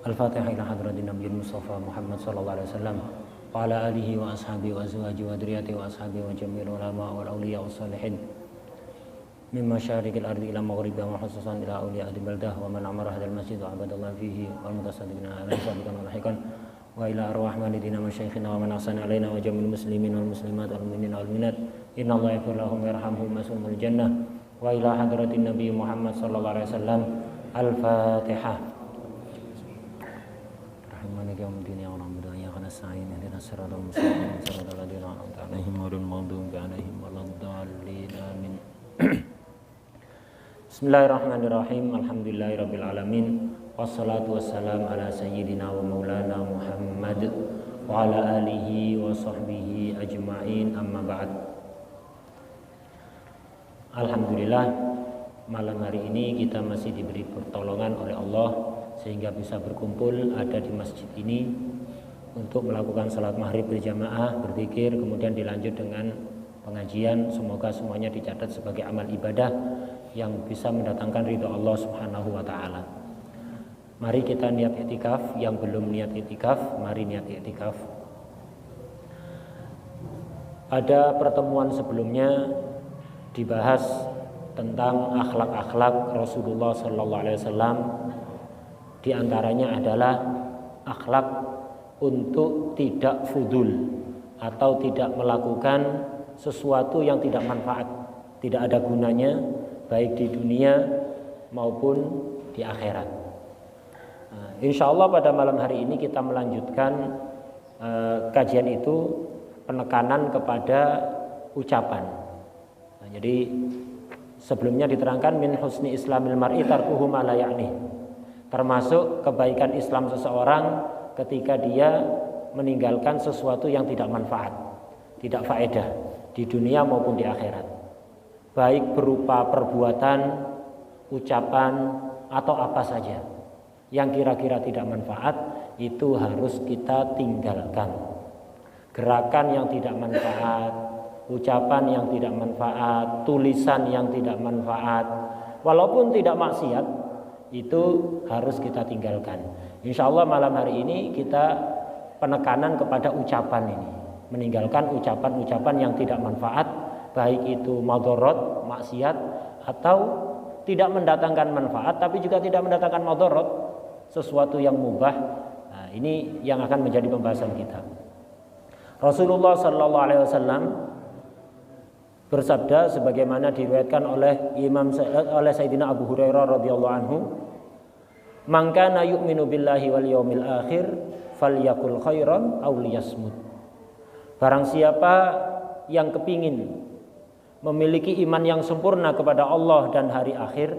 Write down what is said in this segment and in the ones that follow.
Al-Fatihah ila hadratin Nabiyil Mustafa Muhammad sallallahu alaihi wasallam wa ala alihi wa ashabihi wa azwajihi wa dzurriyyatihi wa ashabihi wa jami'il ulama wal awliya was salihin min masyariqil ardi ila maghribiha wa khususan ila awliya ahli baldah wa man amara hadzal masjid wa abadallahu fihi wal mutasaddiqina ala sabiqan wa lahiqan wa ila arwah walidina masyayikhina wa man ahsana alaina wa jamil muslimin wal muslimat wal mu'minina wal mu'minat innallaha yaghfir lahum wa yarhamhum wa yasumul jannah wa ila hadratin Nabi Muhammad sallallahu alaihi wasallam. Al-Fatihah. Rahmanaka ya Rabbana ya Rabbana ya nasta'in ihdinas siratal mustaqim siratal ladzina an'amta 'alaihim ghairil maghdubi 'alaihim waladdallin amin. Bismillahirrahmanirrahim. Alhamdulillahirabbil alamin. Wassalatu wassalamu ala sayyidina wa maulana Muhammad wa ala alihi wa sahbihi ajma'in, amma ba'd. Alhamdulillah, malam hari ini kita masih diberi pertolongan oleh Allah sehingga bisa berkumpul ada di masjid ini untuk melakukan salat maghrib berjamaah, berzikir, kemudian dilanjut dengan pengajian. Semoga semuanya dicatat sebagai amal ibadah yang bisa mendatangkan ridha Allah Subhanahu wa taala. Mari kita niat i'tikaf, yang belum niat i'tikaf, mari niat i'tikaf. Pada pertemuan sebelumnya dibahas tentang akhlak-akhlak Rasulullah sallallahu alaihi wasallam. Di antaranya adalah akhlak untuk tidak fudul atau tidak melakukan sesuatu yang tidak manfaat, tidak ada gunanya baik di dunia maupun di akhirat. Insya Allah pada malam hari ini kita melanjutkan kajian itu, penekanan kepada ucapan. Jadi sebelumnya diterangkan min husni islamil mar'i tarkuhu ma la ya'ni. Termasuk kebaikan Islam seseorang ketika dia meninggalkan sesuatu yang tidak manfaat, tidak faedah di dunia maupun di akhirat. Baik berupa perbuatan, ucapan atau apa saja yang kira-kira tidak manfaat, itu harus kita tinggalkan. Gerakan yang tidak manfaat, ucapan yang tidak manfaat, tulisan yang tidak manfaat, walaupun tidak maksiat, itu harus kita tinggalkan. Insya Allah malam hari ini kita penekanan kepada ucapan ini, meninggalkan ucapan-ucapan yang tidak manfaat, baik itu madharat, maksiat, atau tidak mendatangkan manfaat tapi juga tidak mendatangkan madharat, sesuatu yang mubah. Nah, ini yang akan menjadi pembahasan kita. Rasulullah sallallahu alaihi wasallam bersabda sebagaimana diriwayatkan oleh Sayyidina Abu Hurairah radhiyallahu anhu, "Man kana yu'minu billahi wal yaumil akhir falyakul khairan aw liyasmut." Barang siapa yang kepingin memiliki iman yang sempurna kepada Allah dan hari akhir,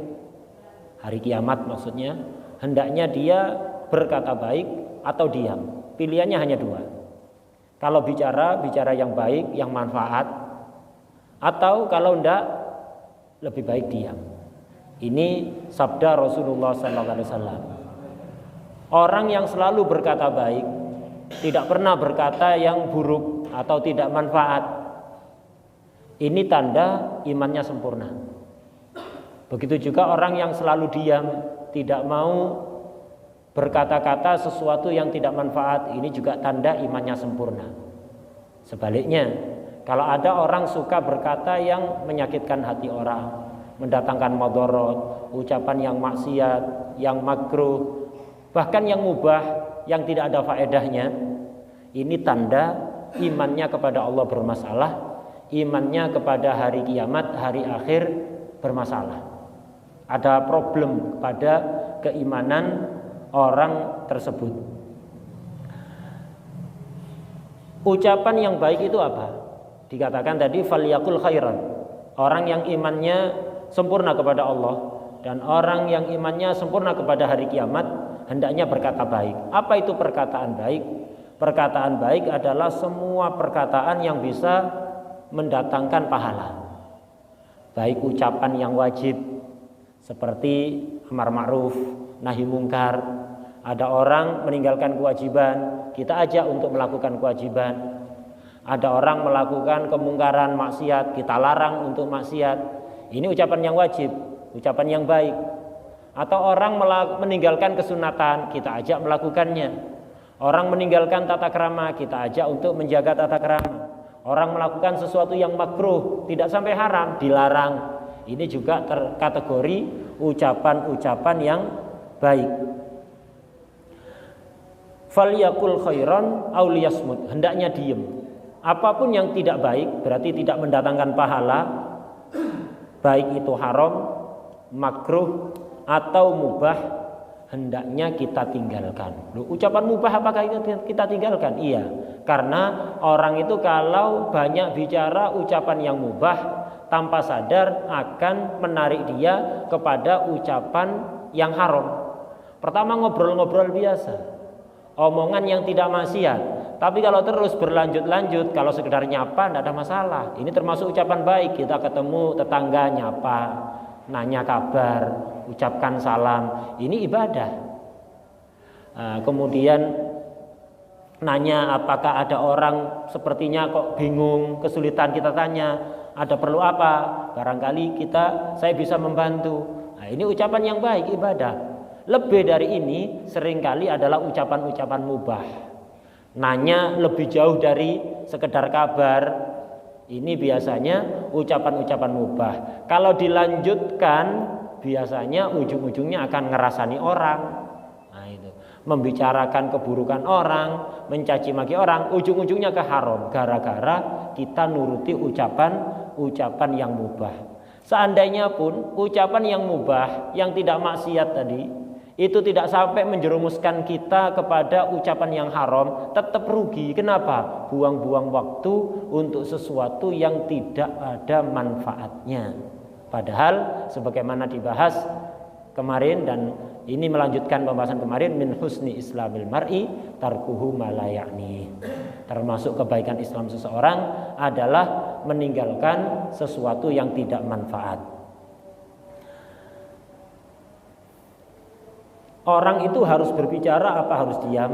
hari kiamat maksudnya, hendaknya dia berkata baik atau diam. Pilihannya hanya dua. Kalau bicara yang baik, yang manfaat, atau kalau enggak lebih baik diam. Ini sabda Rasulullah SAW. Orang yang selalu berkata baik, tidak pernah berkata yang buruk atau tidak manfaat, ini tanda imannya sempurna. Begitu juga orang yang selalu diam, tidak mau berkata-kata sesuatu yang tidak manfaat, ini juga tanda imannya sempurna. Sebaliknya, kalau ada orang suka berkata yang menyakitkan hati orang, mendatangkan madharat, ucapan yang maksiat, yang makruh, bahkan yang mubah, yang tidak ada faedahnya, ini tanda imannya kepada Allah bermasalah, imannya kepada hari kiamat, hari akhir bermasalah. Ada problem pada keimanan orang tersebut. Ucapan yang baik itu apa? Dikatakan tadi falyakul khairan. Orang yang imannya sempurna kepada Allah dan orang yang imannya sempurna kepada hari kiamat hendaknya berkata baik. Apa itu perkataan baik? Perkataan baik adalah semua perkataan yang bisa mendatangkan pahala. Baik ucapan yang wajib seperti amar ma'ruf, nahi mungkar. Ada orang meninggalkan kewajiban, kita ajak untuk melakukan kewajiban. Ada orang melakukan kemungkaran maksiat, kita larang untuk maksiat. Ini ucapan yang wajib, ucapan yang baik. Atau orang meninggalkan kesunatan, kita ajak melakukannya. Orang meninggalkan tata krama, kita ajak untuk menjaga tata krama. Orang melakukan sesuatu yang makruh, tidak sampai haram, dilarang. Ini juga terkategori ucapan-ucapan yang baik. Falyakul khairan aw liyasmut, hendaknya diem. Apapun yang tidak baik berarti tidak mendatangkan pahala, baik itu haram, makruh atau mubah, hendaknya kita tinggalkan. Loh, ucapan mubah apakah kita tinggalkan? Iya, karena orang itu kalau banyak bicara ucapan yang mubah, tanpa sadar akan menarik dia kepada ucapan yang haram. Pertama ngobrol-ngobrol biasa, omongan yang tidak maksiat. Tapi kalau terus berlanjut-lanjut, kalau sekedar nyapa tidak ada masalah. Ini termasuk ucapan baik. Kita ketemu tetangga nyapa, nanya kabar, ucapkan salam, ini ibadah. Kemudian nanya apakah ada orang sepertinya kok bingung, kesulitan, kita tanya ada perlu apa, barangkali saya bisa membantu. Nah, ini ucapan yang baik, ibadah. Lebih dari ini seringkali adalah ucapan-ucapan mubah. Nanya lebih jauh dari sekedar kabar. Ini biasanya ucapan-ucapan mubah. Kalau dilanjutkan biasanya ujung-ujungnya akan ngerasani orang. Nah, itu membicarakan keburukan orang, mencaci maki orang, ujung-ujungnya ke haram gara-gara kita nuruti ucapan yang mubah. Seandainya pun ucapan yang mubah, yang tidak maksiat tadi, itu tidak sampai menjerumuskan kita kepada ucapan yang haram, tetap rugi. Kenapa? Buang-buang waktu untuk sesuatu yang tidak ada manfaatnya. Padahal sebagaimana dibahas kemarin, dan ini melanjutkan pembahasan kemarin, min husni islamil mar'i tarkuhu ma la ya'ni. Termasuk kebaikan Islam seseorang adalah meninggalkan sesuatu yang tidak manfaat. Orang itu harus berbicara apa harus diam?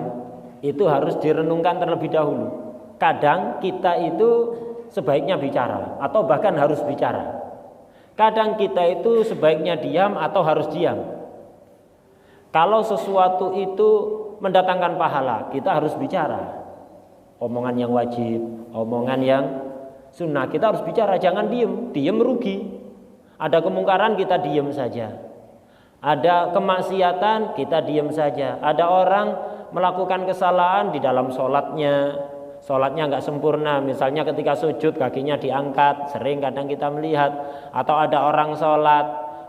Itu harus direnungkan terlebih dahulu. Kadang kita itu sebaiknya bicara atau bahkan harus bicara. Kadang kita itu sebaiknya diam atau harus diam. Kalau sesuatu itu mendatangkan pahala, kita harus bicara. Omongan yang wajib, omongan yang sunnah, kita harus bicara, jangan diem. Diem merugi. Ada kemungkaran, kita diem saja. Ada kemaksiatan, kita diam saja. Ada orang melakukan kesalahan di dalam sholatnya nggak sempurna. Misalnya ketika sujud kakinya diangkat, sering kadang kita melihat. Atau ada orang sholat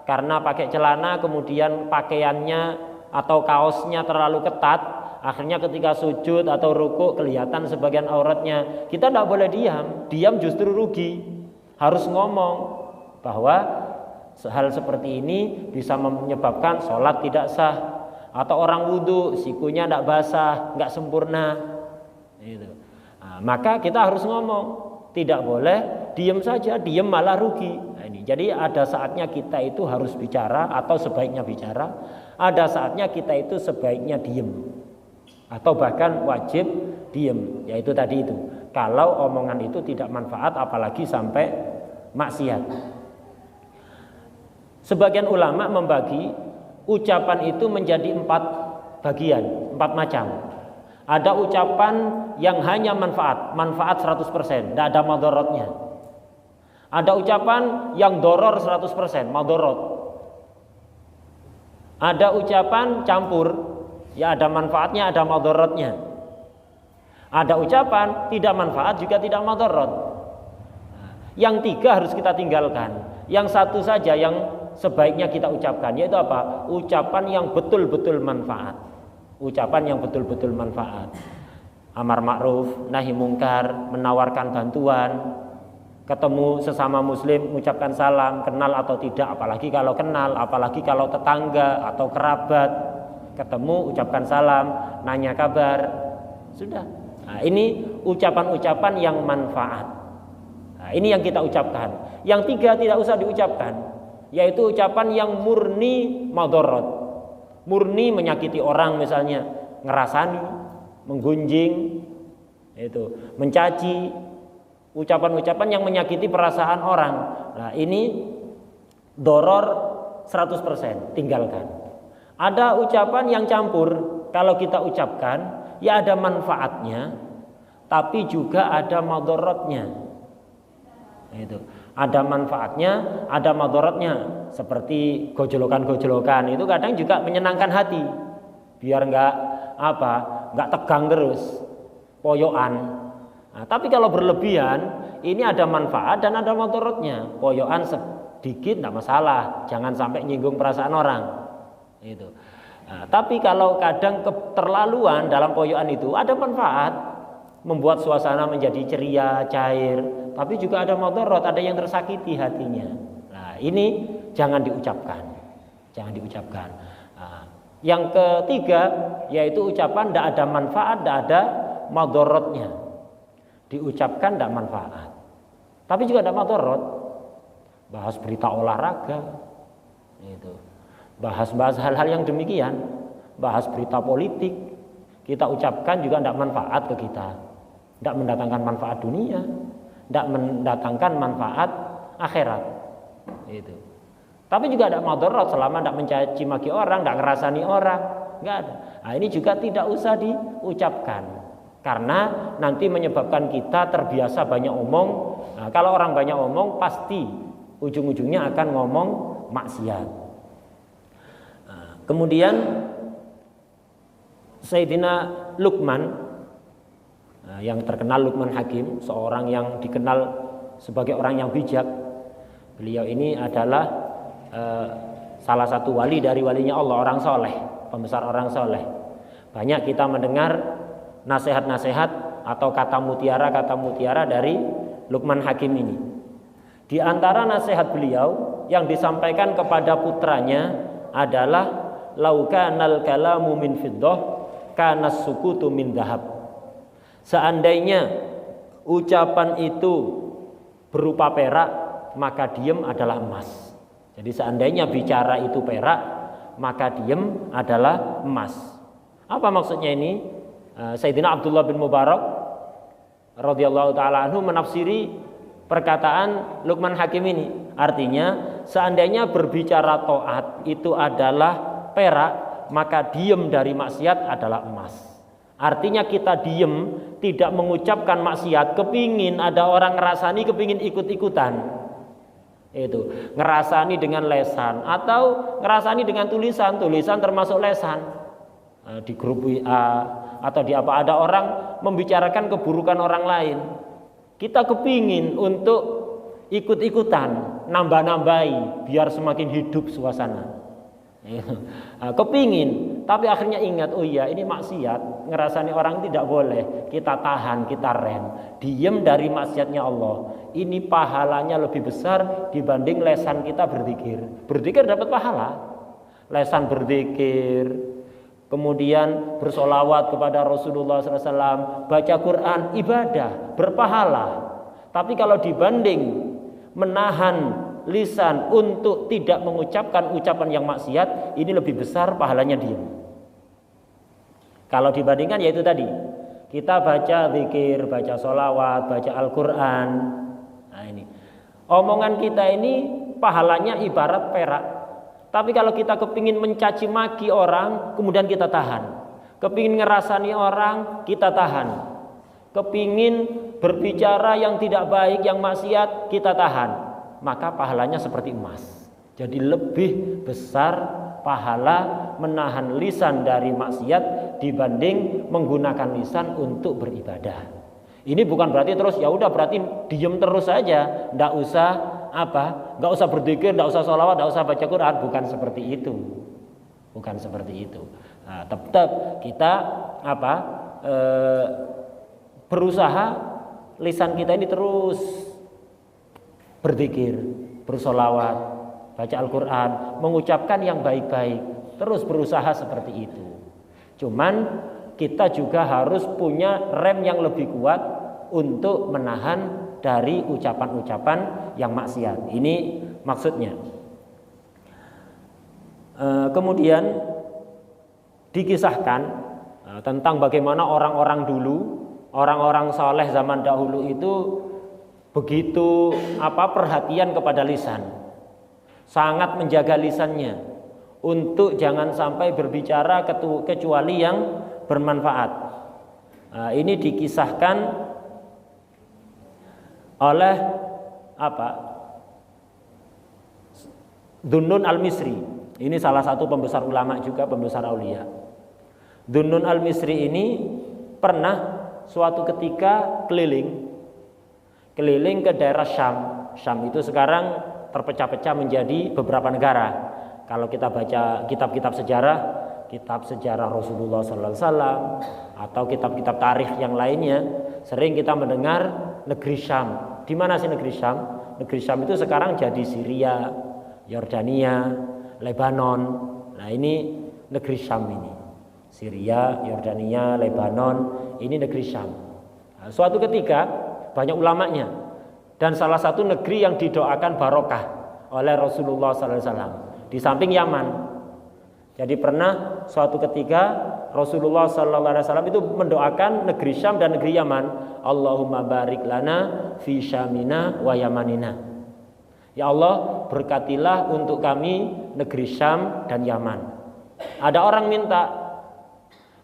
karena pakai celana, kemudian pakaiannya atau kaosnya terlalu ketat, akhirnya ketika sujud atau ruku kelihatan sebagian auratnya. Kita tidak boleh diam justru rugi. Harus ngomong bahwa hal seperti ini bisa menyebabkan sholat tidak sah. Atau orang wudhu, sikunya tidak basah, nggak sempurna. Nah, maka kita harus ngomong. Tidak boleh diam saja, diam malah rugi. Nah, ini. Jadi ada saatnya kita itu harus bicara atau sebaiknya bicara. Ada saatnya kita itu sebaiknya diam. Atau bahkan wajib diam. Yaitu tadi itu. Kalau omongan itu tidak manfaat apalagi sampai maksiat. Sebagian ulama membagi ucapan itu menjadi 4 bagian, 4 macam. Ada ucapan yang hanya manfaat 100%, tidak ada madorotnya. Ada ucapan yang doror 100%, madorot. Ada ucapan campur, ya ada manfaatnya, ada madorotnya. Ada ucapan tidak manfaat juga tidak madorot. Yang 3 harus kita tinggalkan. Yang 1 saja yang sebaiknya kita ucapkan, yaitu apa? Ucapan yang betul-betul manfaat. Ucapan yang betul-betul manfaat. Amar ma'ruf, nahi mungkar, menawarkan bantuan, ketemu sesama muslim, mengucapkan salam, kenal atau tidak, apalagi kalau kenal, apalagi kalau tetangga atau kerabat, ketemu ucapkan salam, nanya kabar, sudah. Nah, ini ucapan-ucapan yang manfaat. Nah, ini yang kita ucapkan. Yang 3 tidak usah diucapkan, yaitu ucapan yang murni madorot, murni menyakiti orang, misalnya ngerasani, menggunjing, itu mencaci, ucapan-ucapan yang menyakiti perasaan orang. Nah, ini doror 100%, tinggalkan. Ada ucapan yang campur, kalau kita ucapkan ya ada manfaatnya, tapi juga ada madharatnya. Itu. Ada manfaatnya, ada madharatnya. Seperti gojolokan-gojolokan itu kadang juga menyenangkan hati. Biar enggak tegang terus, poyokan. Nah, tapi kalau berlebihan, ini ada manfaat dan ada madharatnya. Poyokan sedikit enggak masalah, jangan sampai nyinggung perasaan orang. Itu. Nah, tapi kalau kadang keterlaluan dalam poyokan itu ada manfaat, membuat suasana menjadi ceria, cair, tapi juga ada madharat, ada yang tersakiti hatinya. Nah, ini jangan diucapkan. Jangan diucapkan. Nah, yang ketiga yaitu ucapan tidak ada manfaat, tidak ada madharatnya. Diucapkan tidak manfaat, tapi juga tidak madharat. Bahas berita olahraga, itu. Bahas hal-hal yang demikian, bahas berita politik, kita ucapkan juga tidak manfaat ke kita, tidak mendatangkan manfaat dunia, tidak mendatangkan manfaat akhirat, itu. Tapi juga tidak madharat selama tidak mencaci maki orang, tidak ngerasani orang, nggak ada. Nah, ini juga tidak usah diucapkan, karena nanti menyebabkan kita terbiasa banyak omong. Nah, kalau orang banyak omong pasti ujung-ujungnya akan ngomong maksiat. Kemudian Sayyidina Luqman, yang terkenal Luqman Hakim, seorang yang dikenal sebagai orang yang bijak. Beliau ini adalah salah satu wali dari walinya Allah, orang soleh, pembesar orang soleh. Banyak kita mendengar nasihat-nasihat atau kata mutiara dari Luqman Hakim ini. Di antara nasihat beliau yang disampaikan kepada putranya adalah lau kanal kalamu min fiddah kana sukutu min dhahab. Seandainya ucapan itu berupa perak, maka diam adalah emas. Jadi seandainya bicara itu perak, maka diam adalah emas. Apa maksudnya ini? Sayyidina Abdullah bin Mubarak radhiyallahu taala anhu menafsiri perkataan Luqman Hakim ini. Artinya seandainya berbicara taat itu adalah perak, maka diem dari maksiat adalah emas. Artinya kita diem, tidak mengucapkan maksiat, kepingin ada orang ngerasani, kepingin ikut-ikutan. Itu ngerasani dengan lesan atau ngerasani dengan tulisan termasuk lesan. Di grup WA atau di apa ada orang membicarakan keburukan orang lain. Kita kepingin untuk ikut-ikutan, nambah-nambahi biar semakin hidup suasana. Kepingin, tapi akhirnya ingat, oh iya ini maksiat, ngerasani orang tidak boleh, kita tahan, kita rem, diem dari maksiatnya Allah. Ini pahalanya lebih besar dibanding lesan kita berzikir. Berzikir dapat pahala, lesan berzikir, kemudian bersolawat kepada Rasulullah SAW, baca Quran, ibadah, berpahala. Tapi kalau dibanding menahan lisan untuk tidak mengucapkan ucapan yang maksiat, ini lebih besar pahalanya diam. Kalau dibandingkan yaitu tadi, kita baca zikir, baca sholawat, baca Al-Quran. Nah ini, omongan kita ini pahalanya ibarat perak. Tapi kalau kita kepingin mencaci maki orang, kemudian kita tahan. Kepingin ngerasani orang, kita tahan. Kepingin berbicara yang tidak baik, yang maksiat, kita tahan. Maka pahalanya seperti emas. Jadi lebih besar pahala menahan lisan dari maksiat dibanding menggunakan lisan untuk beribadah. Ini bukan berarti terus ya udah berarti diem terus saja, nggak usah nggak usah berzikir, nggak usah sholawat, nggak usah baca Quran, bukan seperti itu, bukan seperti itu. Nah, tetap kita berusaha lisan kita ini terus berzikir, bersolawat, baca Al-Quran, mengucapkan yang baik-baik, terus berusaha seperti itu. Cuman kita juga harus punya rem yang lebih kuat untuk menahan dari ucapan-ucapan yang maksiat. Ini maksudnya. Kemudian dikisahkan tentang bagaimana orang-orang dulu, orang-orang saleh zaman dahulu itu begitu perhatian kepada lisan, sangat menjaga lisannya. untuk jangan sampai berbicara kecuali yang bermanfaat. Ini dikisahkan oleh Dhunnun al-Misri. Ini salah satu pembesar ulama juga, pembesar aulia. Dhunnun al-Misri ini pernah suatu ketika keliling ke daerah Syam. Syam itu sekarang terpecah-pecah menjadi beberapa negara. Kalau kita baca kitab-kitab sejarah Rasulullah sallallahu alaihi wasallam atau kitab-kitab tarikh yang lainnya, sering kita mendengar negeri Syam. Di mana sih negeri Syam? Negeri Syam itu sekarang jadi Syria, Yordania, Lebanon. Nah, ini negeri Syam ini. Syria, Yordania, Lebanon, ini negeri Syam. Nah, suatu ketika banyak ulamanya dan salah satu negeri yang didoakan barokah oleh Rasulullah sallallahu alaihi wasallam di samping Yaman. Jadi pernah suatu ketika Rasulullah sallallahu alaihi wasallam itu mendoakan negeri Syam dan negeri Yaman, Allahumma barik lana fi Syamina wa Yamanina. Ya Allah, berkatilah untuk kami negeri Syam dan Yaman. Ada orang minta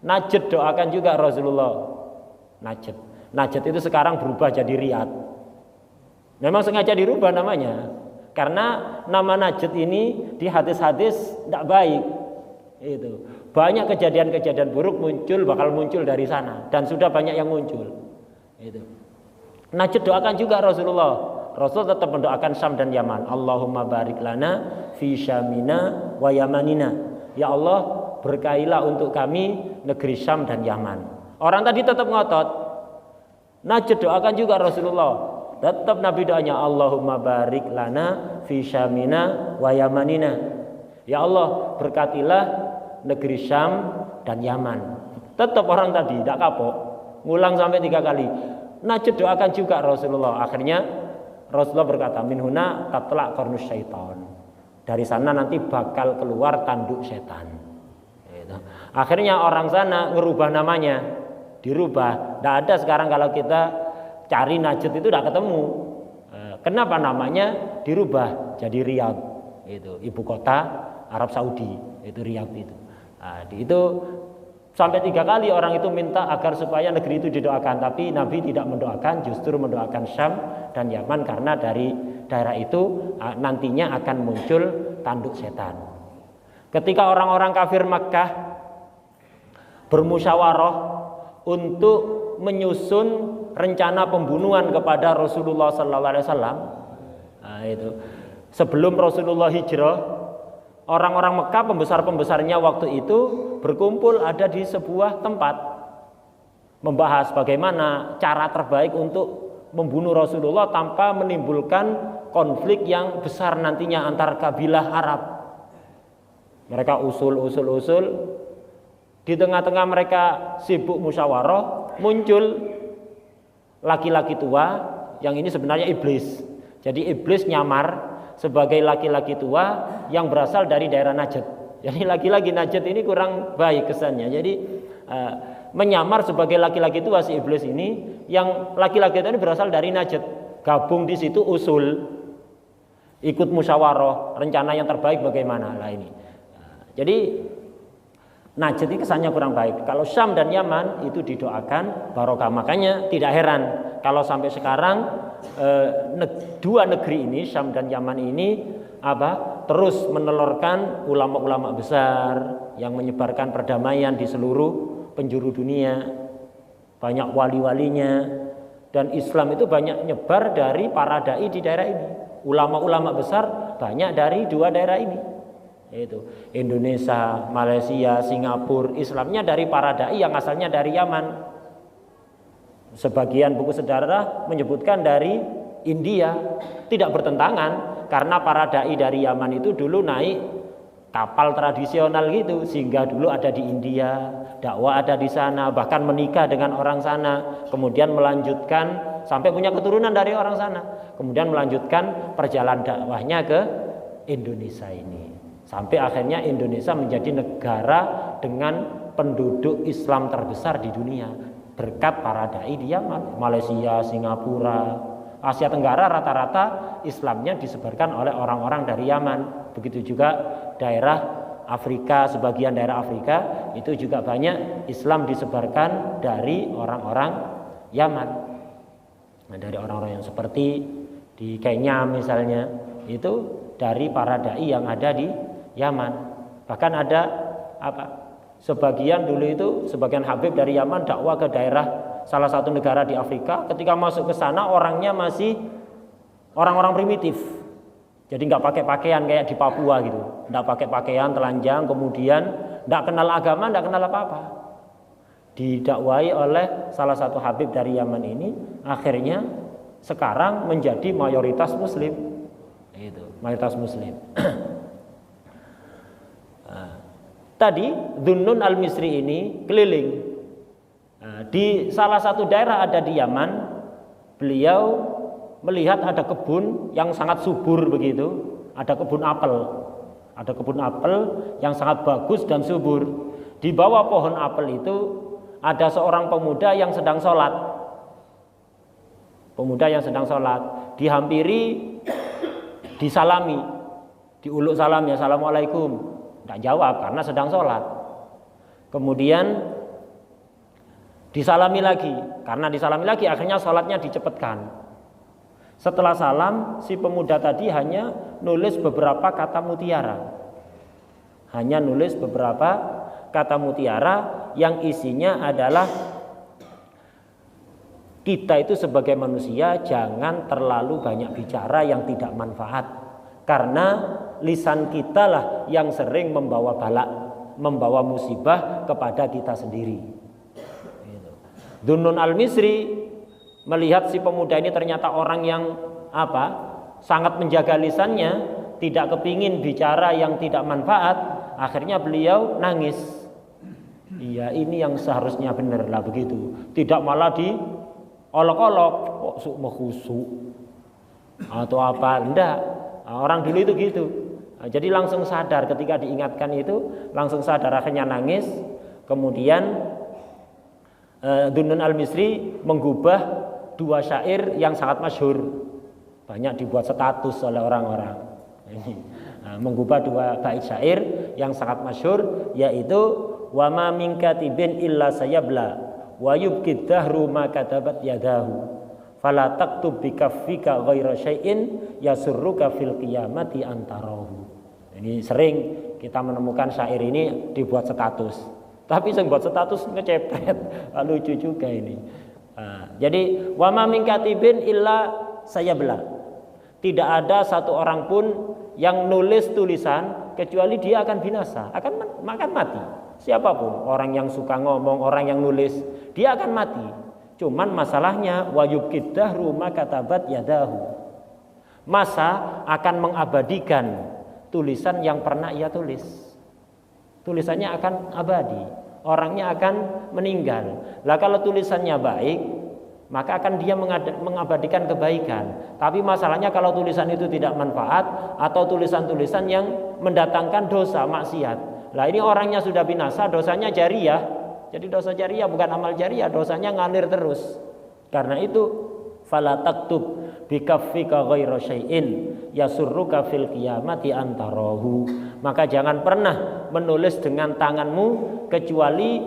Najd, doakan juga Rasulullah. Najd itu sekarang berubah jadi Riyadh. Memang sengaja dirubah namanya, karena nama Najd ini di hadis-hadis tidak baik. Itu banyak kejadian-kejadian buruk bakal muncul dari sana, dan sudah banyak yang muncul. Itu Najd doakan juga Rasulullah. Rasul tetap mendoakan Syam dan Yaman. Allahumma barik lana fi Syamina wa Yamanina. Ya Allah, berkailah untuk kami negeri Syam dan Yaman. Orang tadi tetap ngotot. Najd doakan juga Rasulullah. Tetap Nabi doanya Allahumma barik lana fi Syamina wa Yamanina. Ya Allah, berkatilah negeri Syam dan Yaman. Tetap orang tadi tidak kapok, ngulang sampai 3 kali. Najd doakan juga Rasulullah. Akhirnya Rasulullah berkata, min huna tatlaq qarnus syaitan. Dari sana nanti bakal keluar tanduk setan. Gitu. Akhirnya orang sana ngerubah namanya, dirubah. Tidak ada sekarang kalau kita cari Najd itu tidak ketemu. Kenapa namanya dirubah jadi Riyadh? Itu ibu kota Arab Saudi, itu Riyadh itu. Nah, itu sampai 3 kali orang itu minta agar supaya negeri itu didoakan, tapi Nabi tidak mendoakan, justru mendoakan Syam dan Yaman karena dari daerah itu nantinya akan muncul tanduk setan. Ketika orang-orang kafir Makkah bermusyawarah untuk menyusun rencana pembunuhan kepada Rasulullah sallallahu alaihi wasallam, itu sebelum Rasulullah hijrah, orang-orang Mekah pembesar-pembesarnya waktu itu berkumpul ada di sebuah tempat membahas bagaimana cara terbaik untuk membunuh Rasulullah tanpa menimbulkan konflik yang besar nantinya antar kabilah Arab. Mereka usul. Di tengah-tengah mereka sibuk musyawarah, muncul laki-laki tua yang ini sebenarnya iblis. Jadi iblis nyamar sebagai laki-laki tua yang berasal dari daerah Najd. Jadi laki-laki Najd ini kurang baik kesannya. Jadi menyamar sebagai laki-laki tua si iblis ini, yang laki-laki itu berasal dari Najd. Gabung di situ usul, ikut musyawarah, rencana yang terbaik bagaimana lah ini. Jadi Najd ini kesannya kurang baik. Kalau Syam dan Yaman itu didoakan barokah. Makanya tidak heran kalau sampai sekarang dua negeri ini, Syam dan Yaman ini terus menelurkan ulama-ulama besar yang menyebarkan perdamaian di seluruh penjuru dunia. Banyak wali-walinya, dan Islam itu banyak nyebar dari para dai di daerah ini. Ulama-ulama besar banyak dari 2 daerah ini, yaitu Indonesia, Malaysia, Singapura. Islamnya dari para dai yang asalnya dari Yaman. Sebagian buku sejarah menyebutkan dari India. Tidak bertentangan, karena para dai dari Yaman itu dulu naik kapal tradisional gitu, sehingga dulu ada di India, dakwah ada di sana, bahkan menikah dengan orang sana, kemudian melanjutkan sampai punya keturunan dari orang sana, kemudian melanjutkan perjalanan dakwahnya ke Indonesia ini, sampai akhirnya Indonesia menjadi negara dengan penduduk Islam terbesar di dunia berkat para dai di Yaman. Malaysia, Singapura, Asia Tenggara rata-rata Islamnya disebarkan oleh orang-orang dari Yaman. Begitu juga daerah Afrika, sebagian daerah Afrika itu juga banyak Islam disebarkan dari orang-orang Yaman. Nah, dari orang-orang yang seperti di Kenya misalnya, itu dari para dai yang ada di Yaman. Bahkan ada sebagian dulu itu sebagian habib dari Yaman dakwah ke daerah salah satu negara di Afrika. Ketika masuk ke sana orangnya masih orang-orang primitif. Jadi nggak pakai pakaian kayak di Papua gitu, nggak pakai pakaian telanjang, kemudian nggak kenal agama, nggak kenal apa-apa. Didakwai oleh salah satu habib dari Yaman ini, akhirnya sekarang menjadi mayoritas Muslim. Itu mayoritas Muslim. Tadi Dhunnun al-Misri ini keliling. Di salah satu daerah ada di Yaman, beliau melihat ada kebun yang sangat subur begitu, ada kebun apel yang sangat bagus dan subur. Di bawah pohon apel itu ada seorang pemuda yang sedang sholat. Dihampiri, disalami, diuluk salamnya, assalamualaikum. Tidak jawab karena sedang sholat. Kemudian disalami lagi, karena disalami lagi akhirnya sholatnya dicepatkan. Setelah salam, si pemuda tadi hanya nulis beberapa kata mutiara, yang isinya adalah kita itu sebagai manusia jangan terlalu banyak bicara yang tidak manfaat, karena lisan kita lah yang sering membawa bala, membawa musibah kepada kita sendiri. Dhunnun al-Misri melihat si pemuda ini ternyata orang yang sangat menjaga lisannya, tidak kepingin bicara yang tidak manfaat. Akhirnya beliau nangis. Iya, ini yang seharusnya benar lah begitu, tidak malah diolok-olok, kok khusyuk atau apa. Enggak, orang dulu itu gitu. Jadi langsung sadar ketika diingatkan itu, langsung sadar, akhirnya nangis. Kemudian Dhunnun al-Misri menggubah 2 syair yang sangat masyhur, banyak dibuat status oleh orang-orang. Menggubah 2 bait syair yang sangat masyhur, yaitu wa ma min katibin illa sayabla wa yubqid dahru ma katabat yadahu fala taktub bi kaffika ghaira syai'in yasurruka fil qiyamati antarahu. Ini sering kita menemukan syair ini dibuat status. Tapi yang buat status ngecepret, lucu juga ini. Jadi wa ma min katibin illa sayabla. Tidak ada satu orang pun yang nulis tulisan kecuali dia akan binasa, akan mati. Siapapun, orang yang suka ngomong, orang yang nulis, dia akan mati. Cuman masalahnya wa yubqid dahru ma katabat yadahu. Masa akan mengabadikan tulisan yang pernah ia tulis. Tulisannya akan abadi, orangnya akan meninggal. Lah kalau tulisannya baik, maka akan dia mengabadikan kebaikan. Tapi masalahnya kalau tulisan itu tidak manfaat, atau tulisan-tulisan yang mendatangkan dosa, maksiat. Lah ini orangnya sudah binasa, dosanya jariyah. Jadi dosa jariyah bukan amal jariyah, dosanya ngalir terus. Karena itu fala taktub bikaffika ghaira syai'in yasurruka fil qiyamati antarahu. Maka jangan pernah menulis dengan tanganmu kecuali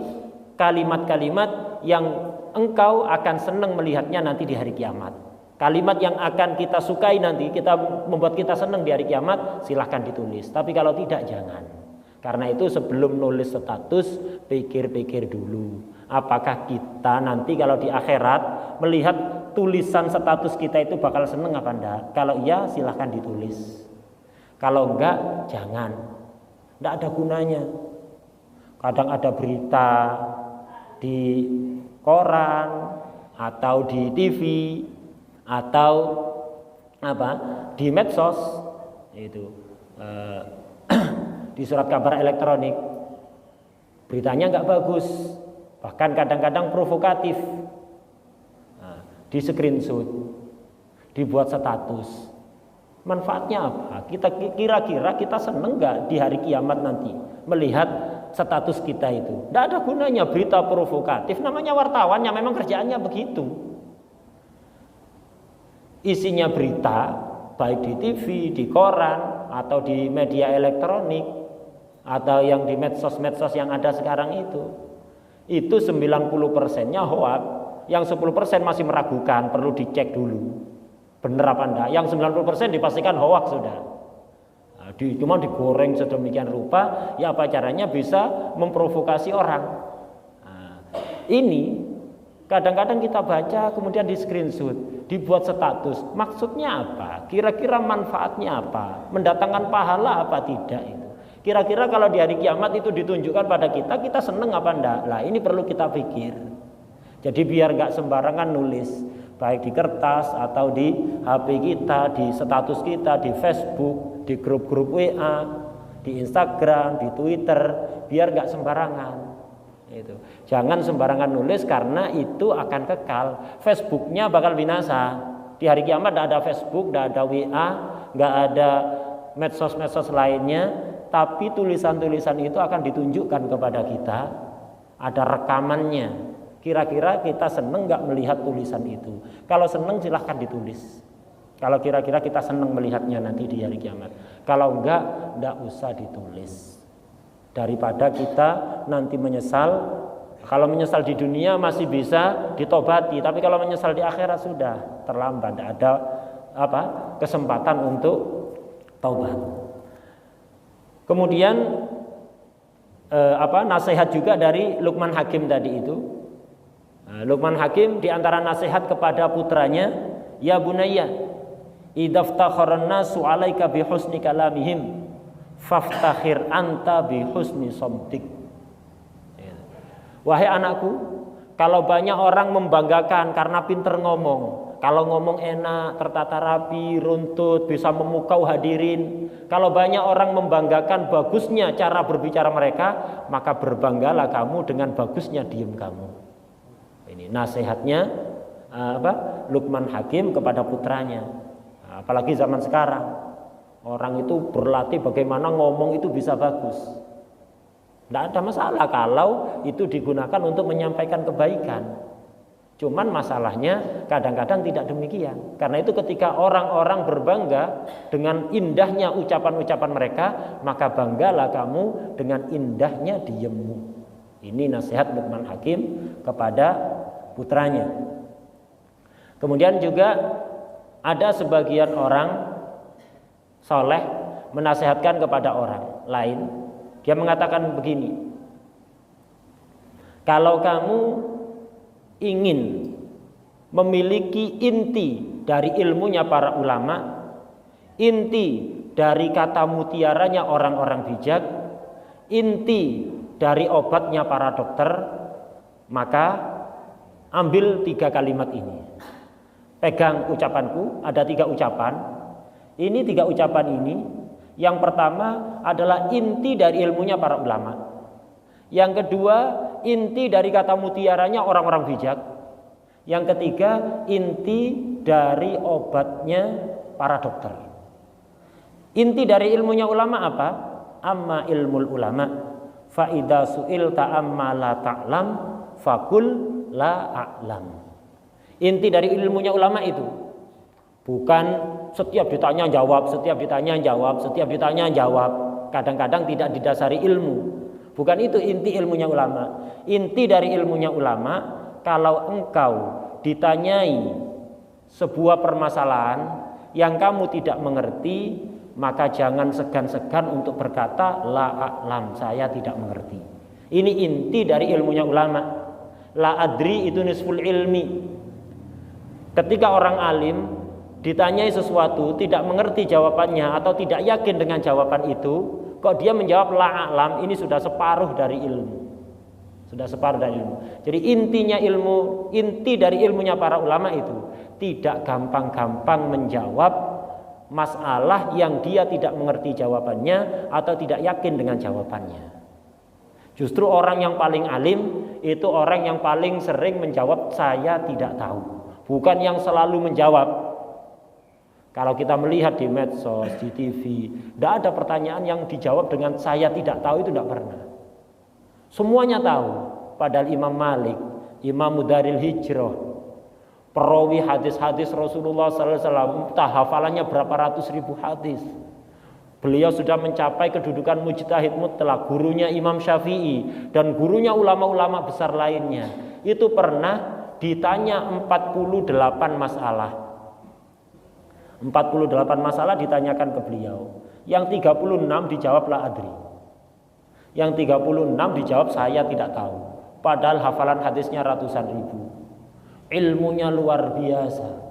kalimat-kalimat yang engkau akan senang melihatnya nanti di hari kiamat. Kalimat yang akan kita sukai nanti, kita membuat kita senang di hari kiamat, silahkan ditulis. Tapi kalau tidak, jangan. Karena itu sebelum nulis status, pikir-pikir dulu. Apakah kita nanti kalau di akhirat melihat tulisan status kita itu bakal seneng apa enggak? Kalau iya, silahkan ditulis. Kalau enggak, jangan. Enggak ada gunanya. Kadang ada berita di koran atau di TV atau di medsos itu di surat kabar elektronik, beritanya enggak bagus, bahkan kadang-kadang provokatif. Di screenshot, dibuat status. Manfaatnya apa? Kita kira-kira kita seneng nggak di hari kiamat nanti melihat status kita itu? Nggak ada gunanya berita provokatif. Namanya wartawan yang memang kerjaannya begitu. Isinya berita baik di TV, di koran atau di media elektronik atau yang di medsos-medsos yang ada sekarang itu 90%-nya hoak, yang 10% masih meragukan, perlu dicek dulu benar apa enggak, yang 90% dipastikan hoak sudah. Cuma digoreng sedemikian rupa, ya apa caranya bisa memprovokasi orang. Ini kadang-kadang kita baca kemudian di screenshot, dibuat status. Maksudnya apa? Kira-kira manfaatnya apa? Mendatangkan pahala apa tidak itu? Kira-kira kalau di hari kiamat itu ditunjukkan pada kita seneng apa enggak? Lah ini perlu kita pikir. Jadi biar enggak sembarangan nulis, baik di kertas atau di HP kita, di status kita, di Facebook, di grup-grup WA, di Instagram, di Twitter, biar enggak sembarangan. Itu. Jangan sembarangan nulis karena itu akan kekal. Facebooknya bakal binasa. Di hari kiamat tidak ada Facebook, tidak ada WA, nggak ada medsos-medsos lainnya. Tapi tulisan-tulisan itu akan ditunjukkan kepada kita. Ada rekamannya. Kira-kira kita seneng nggak melihat tulisan itu? Kalau seneng silahkan ditulis. Kalau kira-kira kita seneng melihatnya nanti di hari kiamat. Kalau enggak usah ditulis. Daripada kita nanti menyesal. Kalau menyesal di dunia masih bisa ditobati, tapi kalau menyesal di akhirat sudah terlambat, tidak ada kesempatan untuk taubat. Kemudian nasihat juga dari Luqman Hakim tadi itu. Luqman Hakim diantara nasihat kepada putranya, ya bunayya, idaftakharan nasu 'alaika bi husni kalamihim faftakhir anta bi husni somtik. Wahai anakku, kalau banyak orang membanggakan karena pinter ngomong, kalau ngomong enak, tertata rapi, runtut, bisa memukau hadirin, kalau banyak orang membanggakan bagusnya cara berbicara mereka, maka berbanggalah kamu dengan bagusnya diem kamu. Ini nasihatnya Luqman Hakim kepada putranya. Apalagi zaman sekarang. Orang itu berlatih bagaimana ngomong itu bisa bagus. Tidak ada masalah kalau itu digunakan untuk menyampaikan kebaikan. Cuman masalahnya kadang-kadang tidak demikian. Karena itu ketika orang-orang berbangga dengan indahnya ucapan-ucapan mereka, maka banggalah kamu dengan indahnya diemmu. Ini nasihat Luqman Hakim kepada putranya. Kemudian juga ada sebagian orang soleh menasihatkan kepada orang lain. Dia mengatakan begini, kalau kamu ingin memiliki inti dari ilmunya para ulama, inti dari kata mutiaranya orang-orang bijak, inti dari obatnya para dokter, maka ambil 3 kalimat ini. Pegang ucapanku, ada 3 ucapan. Ini 3 ucapan ini, yang pertama adalah inti dari ilmunya para ulama. Yang kedua, inti dari kata mutiaranya orang-orang bijak. Yang ketiga, inti dari obatnya para dokter. Inti dari ilmunya ulama apa? Amma ilmul ulama fa idza su'ilta amma la ta'lam faqul la a'lam. Inti dari ilmunya ulama itu bukan setiap ditanya jawab, setiap ditanya jawab, setiap ditanya jawab. Kadang-kadang tidak didasari ilmu. Bukan itu inti ilmunya ulama. Inti dari ilmunya ulama, kalau engkau ditanyai sebuah permasalahan yang kamu tidak mengerti, maka jangan segan-segan untuk berkata la a'lam, saya tidak mengerti. Ini inti dari ilmunya ulama. La adri itu nisful ilmi. Ketika orang alim ditanyai sesuatu, tidak mengerti jawabannya atau tidak yakin dengan jawaban itu, kok dia menjawab la a'lam, ini sudah separuh dari ilmu. Sudah separuh dari ilmu. Jadi intinya ilmu, inti dari ilmunya para ulama itu tidak gampang-gampang menjawab masalah yang dia tidak mengerti jawabannya atau tidak yakin dengan jawabannya. Justru orang yang paling alim itu orang yang paling sering menjawab saya tidak tahu, bukan yang selalu menjawab. Kalau kita melihat di medsos, di TV, tidak ada pertanyaan yang dijawab dengan saya tidak tahu, itu tidak pernah. Semuanya tahu. Padahal Imam Malik, Imam Daril Hijrah, perawi hadis-hadis Rasulullah SAW, hafalannya berapa ratus ribu hadis. Beliau sudah mencapai kedudukan mujtahid mutlak, gurunya Imam Syafi'i dan gurunya ulama-ulama besar lainnya. Itu pernah ditanya 48 masalah. 48 masalah ditanyakan ke beliau. Yang 36 dijawab la adri. Yang 36 dijawab saya tidak tahu. Padahal hafalan hadisnya ratusan ribu. Ilmunya luar biasa.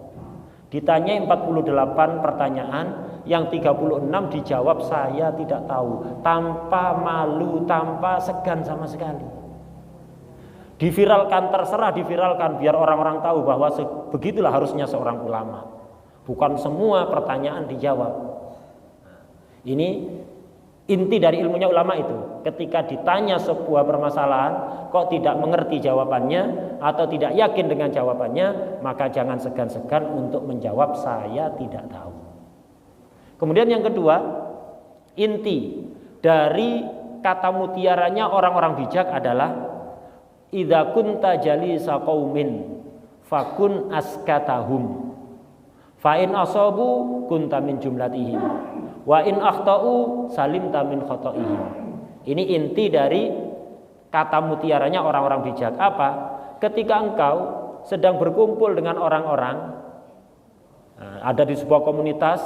Ditanya 48 pertanyaan, yang 36 dijawab saya tidak tahu, tanpa malu, tanpa segan sama sekali. Diviralkan, terserah diviralkan biar orang-orang tahu bahwa begitulah harusnya seorang ulama. Bukan semua pertanyaan dijawab. Ini inti dari ilmunya ulama itu. Ketika ditanya sebuah permasalahan kok tidak mengerti jawabannya atau tidak yakin dengan jawabannya, maka jangan segan-segan untuk menjawab saya tidak tahu. Kemudian yang kedua, inti dari kata mutiaranya orang-orang bijak adalah idza kunta jalisa qaumin fakun askatahum fa in asabu kunta min jumlatihim wa in akhtau salimta min khata'ihim. Ini inti dari kata mutiaranya orang-orang bijak. Apa? Ketika engkau sedang berkumpul dengan orang-orang, ada di sebuah komunitas,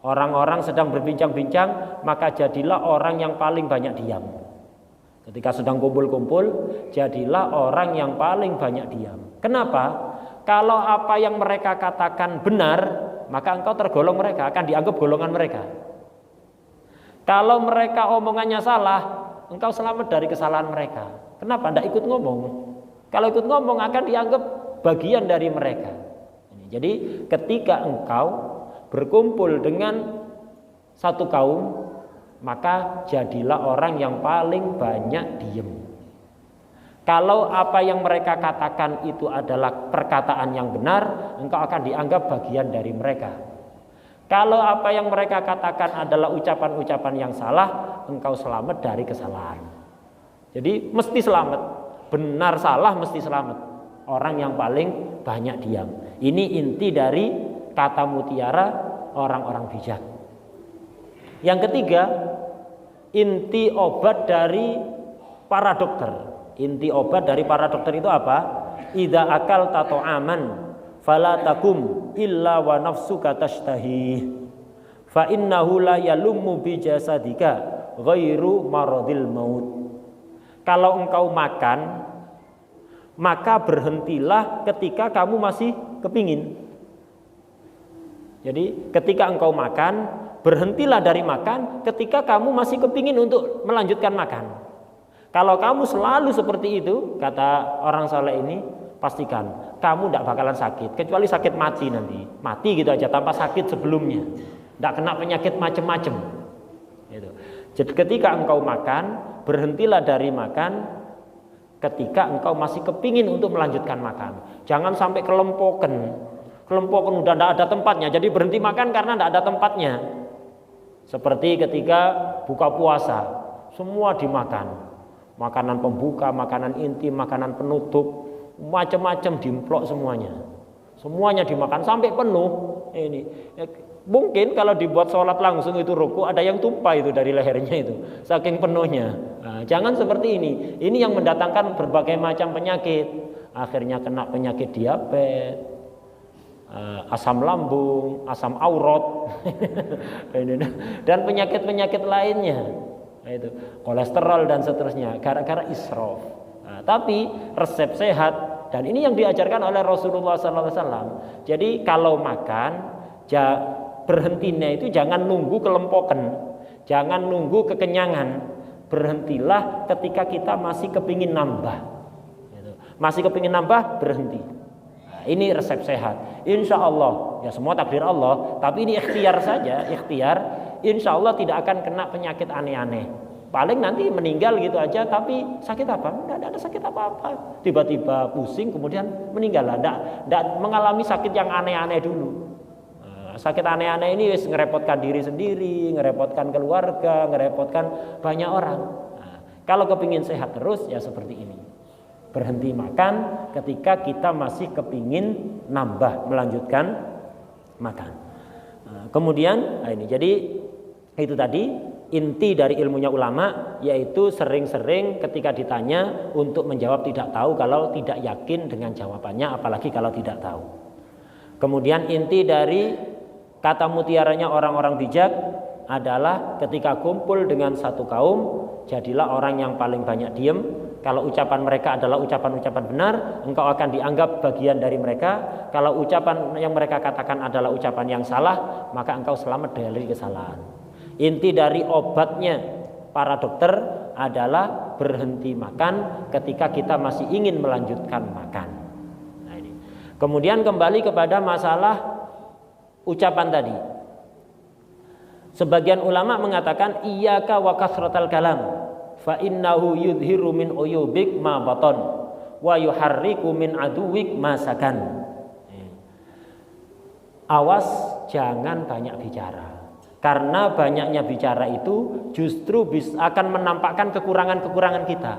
orang-orang sedang berbincang-bincang, maka jadilah orang yang paling banyak diam. Ketika sedang kumpul-kumpul, jadilah orang yang paling banyak diam. Kenapa? Kalau apa yang mereka katakan benar, maka engkau tergolong mereka, akan dianggap golongan mereka. Kalau mereka omongannya salah, engkau selamat dari kesalahan mereka. Kenapa? Tidak ikut ngomong. Kalau ikut ngomong akan dianggap bagian dari mereka. Jadi ketika engkau berkumpul dengan satu kaum, maka jadilah orang yang paling banyak diem. Kalau apa yang mereka katakan itu adalah perkataan yang benar, engkau akan dianggap bagian dari mereka. Kalau apa yang mereka katakan adalah ucapan-ucapan yang salah, engkau selamat dari kesalahan. Jadi mesti selamat. Benar salah mesti selamat. Orang yang paling banyak diam. Ini inti dari kata mutiara orang-orang bijak. Yang ketiga, inti obat dari para dokter. Inti obat dari para dokter itu apa? Idza akalta ta'aman fala takum illa wa nafsuka tashtahi fa innahu la yalummu bi jasadika ghairu maradil maut. Kalau engkau makan, maka berhentilah ketika kamu masih kepingin. Jadi ketika engkau makan, berhentilah dari makan ketika kamu masih kepingin untuk melanjutkan makan. Kalau kamu selalu seperti itu, kata orang saleh ini, pastikan kamu tidak bakalan sakit, kecuali sakit mati nanti. Mati gitu aja tanpa sakit sebelumnya. Tidak kena penyakit macam-macam. Gitu. Jadi ketika engkau makan, berhentilah dari makan ketika engkau masih kepingin untuk melanjutkan makan. Jangan sampai kelempokan. Kelempokan udah tidak ada tempatnya, jadi berhenti makan karena tidak ada tempatnya. Seperti ketika buka puasa, semua dimakan. Makanan pembuka, makanan inti, makanan penutup, macam-macam dimplok semuanya. Semuanya dimakan sampai penuh. Ini mungkin kalau dibuat sholat langsung itu ruku ada yang tumpah itu dari lehernya itu, saking penuhnya. Nah, jangan seperti ini. Ini yang mendatangkan berbagai macam penyakit. Akhirnya kena penyakit diabetes, asam lambung, asam aurat, dan penyakit-penyakit lainnya. Itu kolesterol dan seterusnya gara-gara israf. Nah, tapi resep sehat dan ini yang diajarkan oleh Rasulullah SAW. Jadi kalau makan, berhentinya itu jangan nunggu kelempokan, jangan nunggu kekenyangan. Berhentilah ketika kita masih kepingin nambah. Masih kepingin nambah, berhenti. Nah, ini resep sehat. Insya Allah, ya semua takdir Allah. Tapi ini ikhtiar saja, ikhtiar. Insya Allah tidak akan kena penyakit aneh-aneh. Paling nanti meninggal gitu aja, tapi sakit apa? Tidak ada sakit apa-apa. Tiba-tiba pusing kemudian meninggal. Tidak mengalami sakit yang aneh-aneh dulu. Sakit aneh-aneh ini wis ngerepotkan diri sendiri, ngerepotkan keluarga, ngerepotkan banyak orang. Nah, kalau kepingin sehat terus ya seperti ini. Berhenti makan ketika kita masih kepingin nambah, melanjutkan makan. Kemudian ini jadi Itu tadi inti dari ilmunya ulama, yaitu sering-sering ketika ditanya untuk menjawab tidak tahu kalau tidak yakin dengan jawabannya, apalagi kalau tidak tahu. Kemudian inti dari kata mutiaranya orang-orang bijak adalah ketika kumpul dengan satu kaum, jadilah orang yang paling banyak diam. Kalau ucapan mereka adalah ucapan-ucapan benar, engkau akan dianggap bagian dari mereka. Kalau ucapan yang mereka katakan adalah ucapan yang salah, maka engkau selamat dari kesalahan. Inti dari obatnya para dokter adalah berhenti makan ketika kita masih ingin melanjutkan makan. Nah, ini. Kemudian kembali kepada masalah ucapan tadi. Sebagian ulama mengatakan iyyaka wa kasratal kalam fa innahu yudhiru min uyubik ma baton wa yuharriku min aduwik ma sakan. Awas jangan banyak bicara. Karena banyaknya bicara itu justru akan menampakkan kekurangan-kekurangan kita.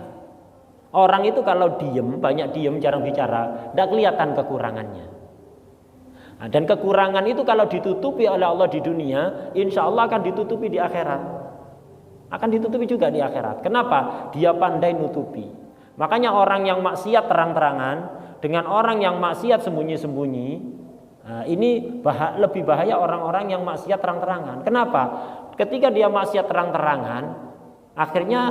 Orang itu kalau diem, banyak diem, jarang bicara, tidak kelihatan kekurangannya. Nah, dan kekurangan itu kalau ditutupi oleh Allah di dunia, insya Allah akan ditutupi di akhirat. Akan ditutupi juga di akhirat. Kenapa? Dia pandai nutupi. Makanya orang yang maksiat terang-terangan dengan orang yang maksiat sembunyi-sembunyi, nah, ini lebih bahaya orang-orang yang maksiat terang-terangan. Kenapa? Ketika dia maksiat terang-terangan, akhirnya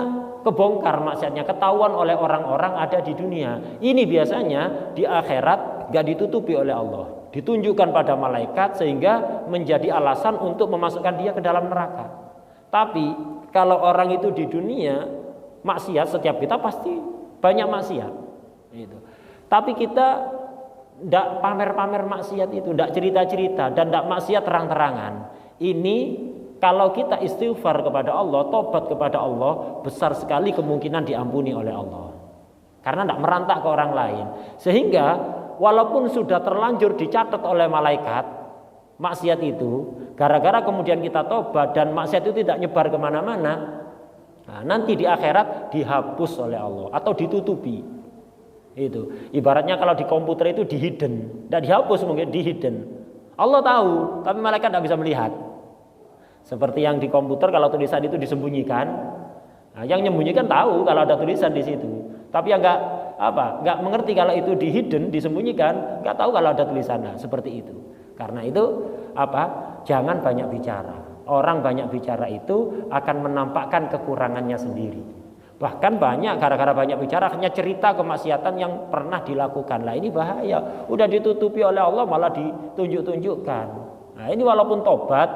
kebongkar maksiatnya, ketahuan oleh orang-orang ada di dunia. Ini biasanya di akhirat gak ditutupi oleh Allah, ditunjukkan pada malaikat sehingga menjadi alasan untuk memasukkan dia ke dalam neraka. Tapi kalau orang itu di dunia maksiat, setiap kita pasti banyak maksiat. Itu. Tapi kita tidak pamer-pamer maksiat itu, tidak cerita-cerita dan tidak maksiat terang-terangan. Ini kalau kita istighfar kepada Allah, tobat kepada Allah, besar sekali kemungkinan diampuni oleh Allah. Karena tidak merantak ke orang lain. Sehingga walaupun sudah terlanjur dicatat oleh malaikat maksiat itu, gara-gara kemudian kita tobat dan maksiat itu tidak nyebar kemana-mana, nah, nanti di akhirat dihapus oleh Allah atau ditutupi. Itu ibaratnya kalau di komputer itu di hidden, tidak dihapus, mungkin di hidden. Allah tahu, tapi malaikat tidak bisa melihat. Seperti yang di komputer kalau tulisan itu disembunyikan, nah, yang menyembunyikan tahu kalau ada tulisan di situ, tapi yang nggak mengerti kalau itu di hidden, disembunyikan, nggak tahu kalau ada tulisan. Nah, seperti itu. Karena itu jangan banyak bicara. Orang banyak bicara itu akan menampakkan kekurangannya sendiri. Bahkan banyak gara-gara banyak bicara hanya cerita kemaksiatan yang pernah dilakukan. Lah ini bahaya. Udah ditutupi oleh Allah malah ditunjuk-tunjukkan. Nah, ini walaupun tobat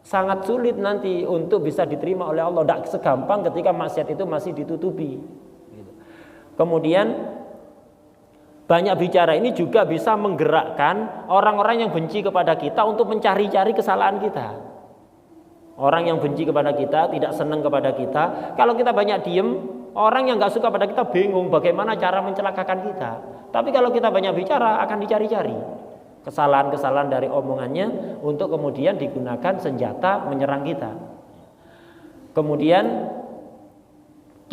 sangat sulit nanti untuk bisa diterima oleh Allah. Tidak segampang ketika maksiat itu masih ditutupi. Kemudian banyak bicara ini juga bisa menggerakkan orang-orang yang benci kepada kita untuk mencari-cari kesalahan kita. Orang yang benci kepada kita, tidak senang kepada kita, kalau kita banyak diem, orang yang gak suka pada kita bingung bagaimana cara mencelakakan kita. Tapi kalau kita banyak bicara, akan dicari-cari kesalahan-kesalahan dari omongannya untuk kemudian digunakan senjata menyerang kita. Kemudian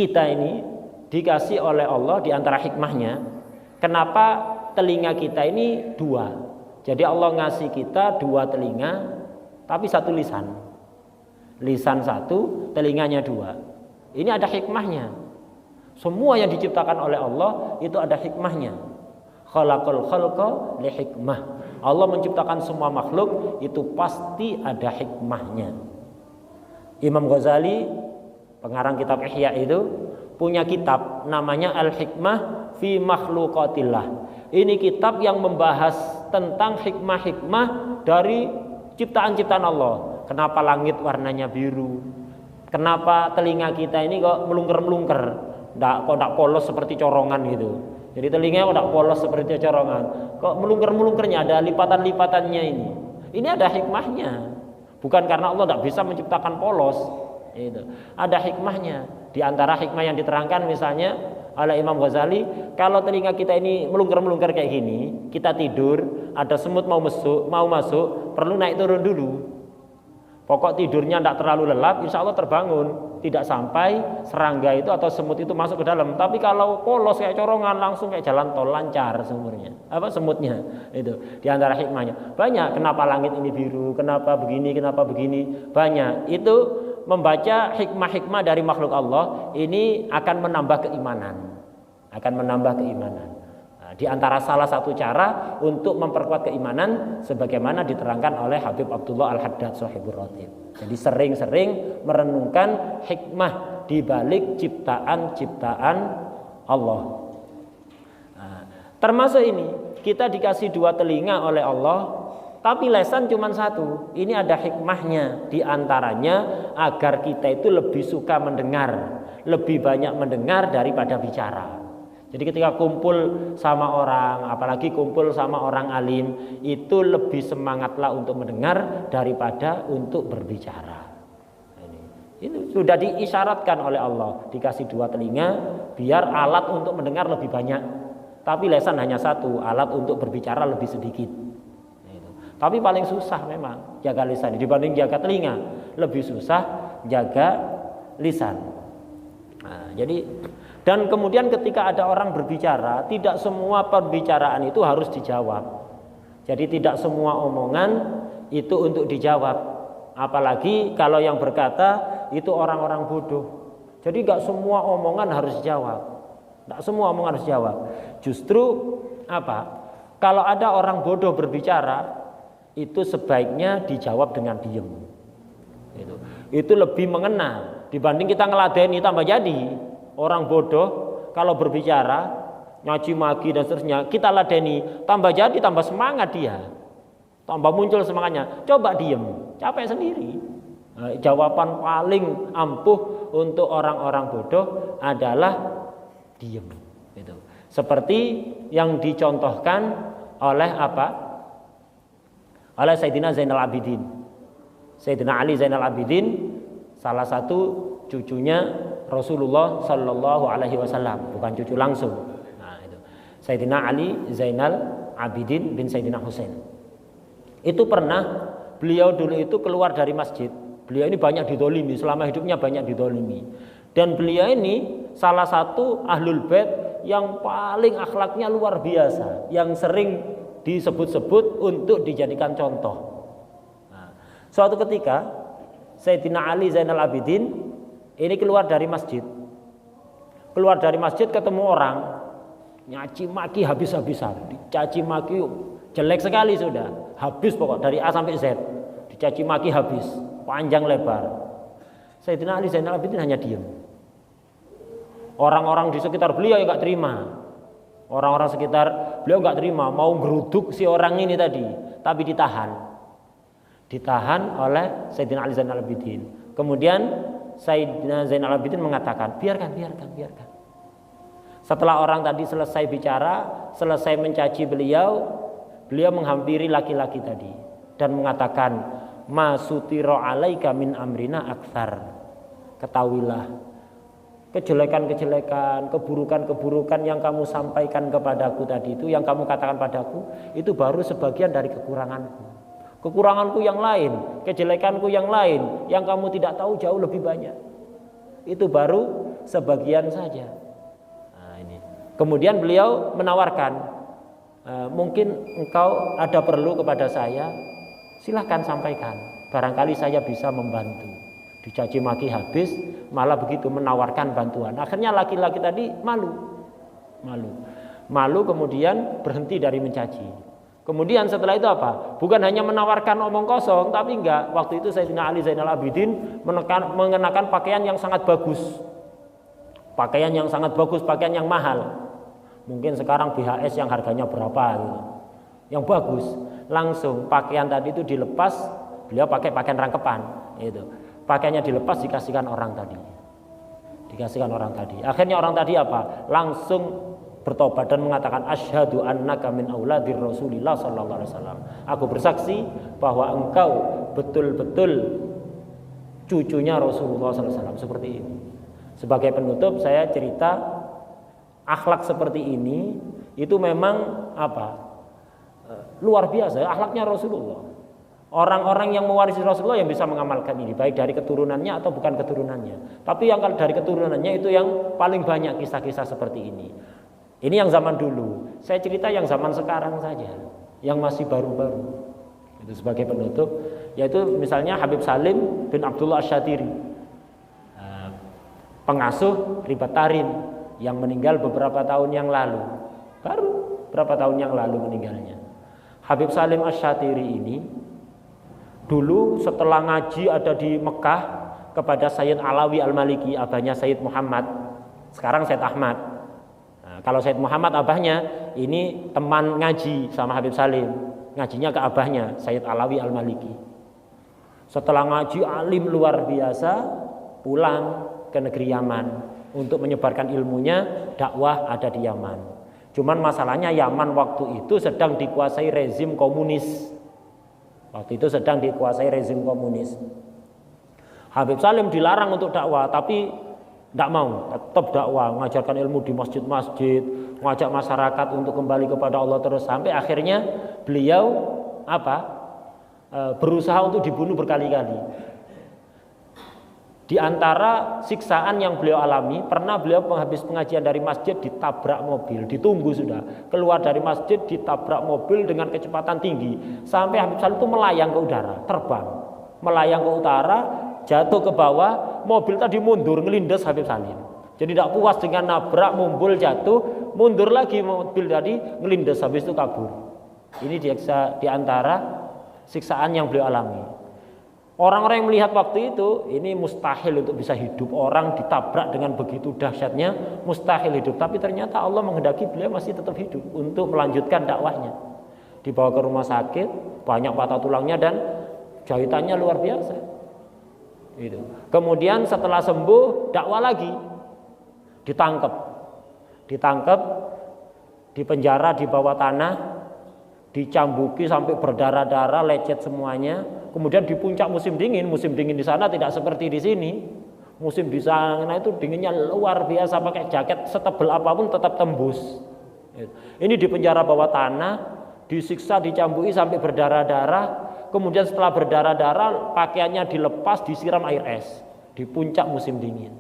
kita ini dikasih oleh Allah di antara hikmahnya, kenapa telinga kita ini dua. Jadi Allah ngasih kita dua telinga, tapi satu lisan. Lisan satu, telinganya dua. Ini ada hikmahnya. Semua yang diciptakan oleh Allah itu ada hikmahnya. Khalaqal khalqa li hikmah. Allah menciptakan semua makhluk itu pasti ada hikmahnya. Imam Ghazali, pengarang kitab Ihya itu, punya kitab namanya Al-Hikmah fi Makhluqatillah. Ini kitab yang membahas tentang hikmah-hikmah dari ciptaan-ciptaan Allah. Kenapa langit warnanya biru? Kenapa telinga kita ini kok melungker-melungker? Kok polos seperti corongan gitu. Jadi telinganya kok polos seperti corongan. Kok melungker-melungkernya, ada lipatan-lipatannya ini. Ini ada hikmahnya. Bukan karena Allah tidak bisa menciptakan polos. Itu. Ada hikmahnya. Di antara hikmah yang diterangkan misalnya oleh Imam Ghazali, kalau telinga kita ini melungker-melungker kayak gini, kita tidur, ada semut mau masuk, perlu naik turun dulu. Pokok tidurnya tidak terlalu lelap, insya Allah terbangun. tidak sampai serangga itu atau semut itu masuk ke dalam. Tapi kalau polos kayak corongan langsung kayak jalan tol, lancar semutnya. Itu di antara hikmahnya. Banyak kenapa langit ini biru, kenapa begini, banyak. Itu membaca hikmah-hikmah dari makhluk Allah ini akan menambah keimanan. Di antara salah satu cara untuk memperkuat keimanan sebagaimana diterangkan oleh Habib Abdullah Al-Haddad Shahibur Ratib. Jadi sering-sering merenungkan hikmah di balik ciptaan-ciptaan Allah. Termasuk ini, kita dikasih 2 telinga oleh Allah, tapi lesan cuma 1. Ini ada hikmahnya, di antaranya agar kita itu lebih suka mendengar, lebih banyak mendengar daripada bicara. Jadi ketika kumpul sama orang, apalagi kumpul sama orang alim, itu lebih semangatlah untuk mendengar daripada untuk berbicara. Itu sudah diisyaratkan oleh Allah, dikasih 2 telinga biar alat untuk mendengar lebih banyak. Tapi lesan hanya 1, alat untuk berbicara lebih sedikit. Tapi paling susah memang jaga lisan dibanding jaga telinga, lebih susah jaga lisan. Dan kemudian ketika ada orang berbicara, tidak semua pembicaraan itu harus dijawab. Jadi tidak semua omongan itu untuk dijawab. Apalagi kalau yang berkata itu orang-orang bodoh. Jadi gak semua omongan harus dijawab. Justru kalau ada orang bodoh berbicara, itu sebaiknya dijawab dengan diam. Itu lebih mengena dibanding kita ngeladeni tambah jadi. Orang bodoh kalau berbicara nyaci maki dan seterusnya, kita ladeni, tambah jadi, tambah semangat dia, tambah muncul semangatnya. Coba diem, capek sendiri. Jawaban paling ampuh untuk orang-orang bodoh adalah diem. Seperti yang dicontohkan oleh oleh Sayyidina Zainal Abidin. Sayyidina Ali Zainal Abidin, salah satu cucunya Rasulullah Sallallahu Alaihi Wasallam, bukan cucu langsung. Itu Sayyidina Ali Zainal Abidin bin Sayyidina Husain. Itu pernah beliau dulu itu keluar dari masjid. Beliau ini banyak didolimi, selama hidupnya banyak didolimi. Dan beliau ini salah satu ahlul bait yang paling akhlaknya luar biasa, yang sering disebut-sebut untuk dijadikan contoh. Suatu ketika Sayyidina Ali Zainal Abidin ini keluar dari masjid ketemu orang, nyaci maki habis-habisan, dicaci maki jelek sekali sudah, habis pokok dari A sampai Z, dicaci maki habis, panjang lebar. Sayyidina Ali Zainal Abidin hanya diam. Orang-orang di sekitar beliau yang nggak terima, orang-orang sekitar beliau nggak terima, mau geruduk si orang ini tadi, tapi ditahan oleh Sayyidina Ali Zainal Abidin. Kemudian Sayyidina Zainal Abidin mengatakan, biarkan. Setelah orang tadi selesai bicara, selesai mencaci beliau menghampiri laki-laki tadi dan mengatakan, ma sutiro alaika min amrina aktsar. Ketahuilah, kejelekan-kejelekan, keburukan-keburukan yang kamu sampaikan kepadaku tadi itu, yang kamu katakan padaku, itu baru sebagian dari kekuranganku. Kekuranganku yang lain, kejelekanku yang lain, yang kamu tidak tahu jauh lebih banyak. Itu baru sebagian saja. Kemudian beliau menawarkan, mungkin engkau ada perlu kepada saya, silahkan sampaikan. Barangkali saya bisa membantu. Dicaci maki habis, malah begitu menawarkan bantuan. Akhirnya laki-laki tadi malu kemudian berhenti dari mencaci. Kemudian setelah itu apa? Bukan hanya menawarkan omong kosong, tapi enggak. Waktu itu Sayyidina Ali Zainal Abidin mengenakan pakaian yang sangat bagus. Pakaian yang mahal. Mungkin sekarang BHS yang harganya berapa gitu. Yang bagus. Langsung pakaian tadi itu dilepas, beliau pakai pakaian rangkepan gitu. Pakaiannya dilepas dikasihkan orang tadi. Akhirnya orang tadi apa? Langsung bertobat dan mengatakan asyhadu annaka min auladir Rasulillah sallallahu alaihi wasallam. Aku bersaksi bahwa engkau betul-betul cucunya Rasulullah sallallahu alaihi wasallam. Seperti ini. Sebagai penutup saya cerita akhlak seperti ini itu memang luar biasa akhlaknya Rasulullah. Orang-orang yang mewarisi Rasulullah yang bisa mengamalkan ini, baik dari keturunannya atau bukan keturunannya. Tapi yang kalau dari keturunannya itu yang paling banyak kisah-kisah seperti ini. Ini yang zaman dulu. Saya cerita yang zaman sekarang saja, yang masih baru-baru. Itu sebagai penutup, yaitu misalnya Habib Salim bin Abdullah Asy-Syatiri, pengasuh Ribat Tarim yang meninggal beberapa tahun yang lalu. Baru beberapa tahun yang lalu meninggalnya. Habib Salim Asy-Syatiri ini dulu setelah ngaji ada di Mekah kepada Sayyid Alawi Al-Maliki, abahnya Sayyid Muhammad, sekarang Sayyid Ahmad. Nah, kalau Sayyid Muhammad abahnya, ini teman ngaji sama Habib Salim, ngajinya ke abahnya Sayyid Alawi Al-Maliki. Setelah ngaji alim luar biasa, pulang ke negeri Yaman untuk menyebarkan ilmunya, dakwah ada di Yaman. Cuman masalahnya Yaman waktu itu sedang dikuasai rezim komunis. Waktu itu sedang dikuasai rezim komunis. Habib Salim dilarang untuk dakwah, tapi tidak mau, tetap dakwah, mengajarkan ilmu di masjid-masjid, mengajak masyarakat untuk kembali kepada Allah terus, sampai akhirnya beliau berusaha untuk dibunuh berkali-kali. Di antara siksaan yang beliau alami, pernah beliau habis pengajian dari masjid ditabrak mobil, ditunggu sudah, keluar dari masjid ditabrak mobil dengan kecepatan tinggi, sampai Habib Salim itu melayang ke udara, terbang, melayang ke utara, jatuh ke bawah, mobil tadi mundur, ngelindes Habib Salim. Jadi tidak puas dengan nabrak, mumbul, jatuh, mundur lagi mobil tadi, ngelindes, habis itu kabur. Ini di antara siksaan yang beliau alami. Orang-orang yang melihat waktu itu, ini mustahil untuk bisa hidup. Orang ditabrak dengan begitu dahsyatnya, mustahil hidup. Tapi ternyata Allah menghendaki beliau masih tetap hidup untuk melanjutkan dakwahnya. Dibawa ke rumah sakit, banyak patah tulangnya dan jahitannya luar biasa. Itu. Kemudian setelah sembuh, dakwah lagi. Ditangkap, dipenjara di bawah tanah, dicambuki sampai berdarah-darah, lecet semuanya. Kemudian di puncak musim dingin di sana tidak seperti di sini. Musim di sana itu dinginnya luar biasa, pakai jaket setebal apapun tetap tembus. Ini di penjara bawah tanah, disiksa, dicambuki sampai berdarah-darah. Kemudian setelah berdarah-darah, pakaiannya dilepas, disiram air es. Di puncak musim dingin,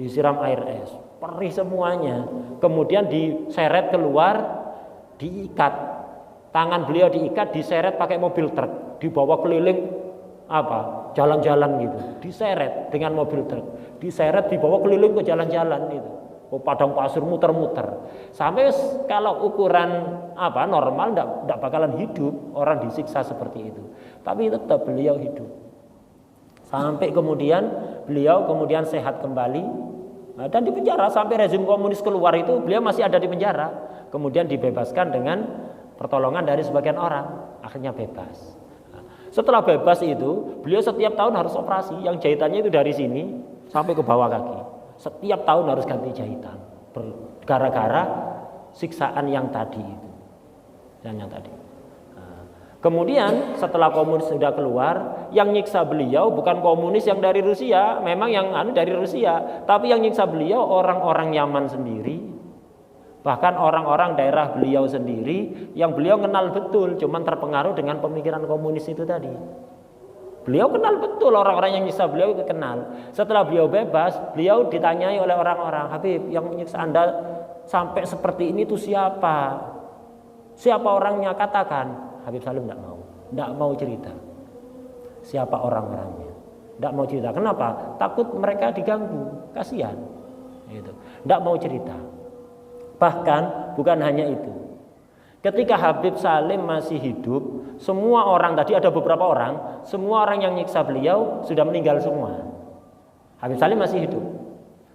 disiram air es, perih semuanya. Kemudian diseret keluar, diikat. Tangan beliau diikat, diseret pakai mobil truk, dibawa keliling jalan-jalan gitu, diseret dengan mobil truk, diseret dibawa keliling ke jalan-jalan itu, ke padang pasir muter-muter, sampai kalau ukuran normal tidak bakalan hidup orang disiksa seperti itu, tapi tetap beliau hidup, sampai kemudian beliau sehat kembali dan di penjara sampai rezim komunis keluar itu beliau masih ada di penjara, kemudian dibebaskan dengan pertolongan dari sebagian orang, akhirnya bebas. Setelah bebas itu, beliau setiap tahun harus operasi, yang jahitannya itu dari sini sampai ke bawah kaki. Setiap tahun harus ganti jahitan, gara-gara siksaan yang tadi itu. Kemudian setelah komunis sudah keluar, yang nyiksa beliau bukan komunis yang dari Rusia, memang yang dari Rusia, tapi yang nyiksa beliau orang-orang Yaman sendiri. Bahkan orang-orang daerah beliau sendiri yang beliau kenal betul, cuman terpengaruh dengan pemikiran komunis itu tadi. Beliau kenal betul orang-orang yang nyiksa beliau itu kenal. Setelah beliau bebas, beliau ditanyai oleh orang-orang, Habib, yang menyiksa Anda sampai seperti ini itu siapa? Siapa orangnya? Katakan. Habib Salim tidak mau cerita. Siapa orang-orangnya? Tidak mau cerita. Kenapa? Takut mereka diganggu, kasihan. Gitu. Tidak mau cerita. Bahkan bukan hanya itu. Ketika Habib Salim masih hidup, semua orang tadi ada beberapa orang, semua orang yang nyiksa beliau sudah meninggal semua. Habib Salim masih hidup.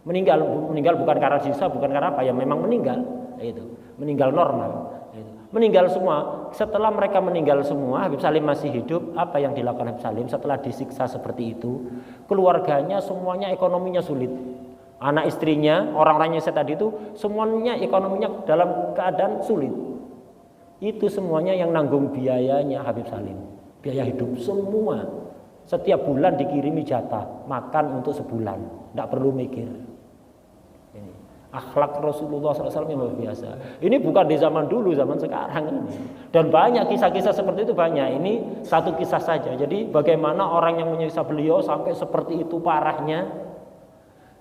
Meninggal bukan karena siksa, bukan karena apa, ya memang meninggal, itu. Meninggal normal. Itu. Meninggal semua. Setelah mereka meninggal semua, Habib Salim masih hidup. Apa yang dilakukan Habib Salim setelah disiksa seperti itu? Keluarganya semuanya ekonominya sulit. Anak istrinya, orang-orang yang saya tadi itu semuanya ekonominya dalam keadaan sulit. Itu semuanya yang nanggung biayanya Habib Salim. Biaya hidup semua. Setiap bulan dikirimi jatah makan untuk sebulan, tidak perlu mikir. Ini. Akhlak Rasulullah SAW yang luar biasa. Ini bukan di zaman dulu, zaman sekarang ini. Dan banyak kisah-kisah seperti itu banyak. Ini satu kisah saja. Jadi bagaimana orang yang menyiksa beliau sampai seperti itu parahnya.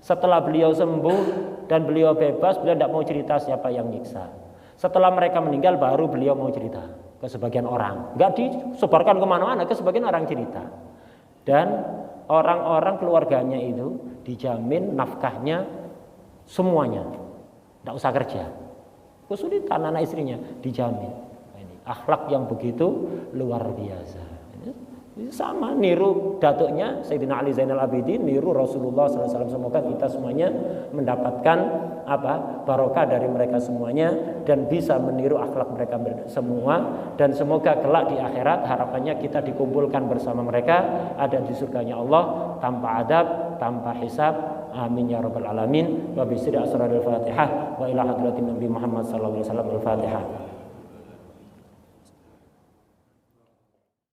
Setelah beliau sembuh dan beliau bebas, beliau tidak mau cerita siapa yang nyiksa. Setelah mereka meninggal baru beliau mau cerita ke sebagian orang. Enggak disebarkan kemana-mana, ke sebagian orang cerita. Dan orang-orang keluarganya itu dijamin nafkahnya semuanya, tidak usah kerja. Kesulitan anak istrinya dijamin. Ini akhlak yang begitu luar biasa. Ini sama niru datuknya Sayyidina Ali Zainal Abidin, niru Rasulullah SAW. Semoga kita semuanya mendapatkan barokah dari mereka semuanya dan bisa meniru akhlak mereka semua. Dan semoga kelak di akhirat harapannya kita dikumpulkan bersama mereka ada di surganya Allah tanpa adab, tanpa hisab. Amin ya rabbal alamin. Wa bi sirri asraril Fatihah wa ila hadratin Nabi Muhammad sallallahu alaihi wasallam al-Fatihah.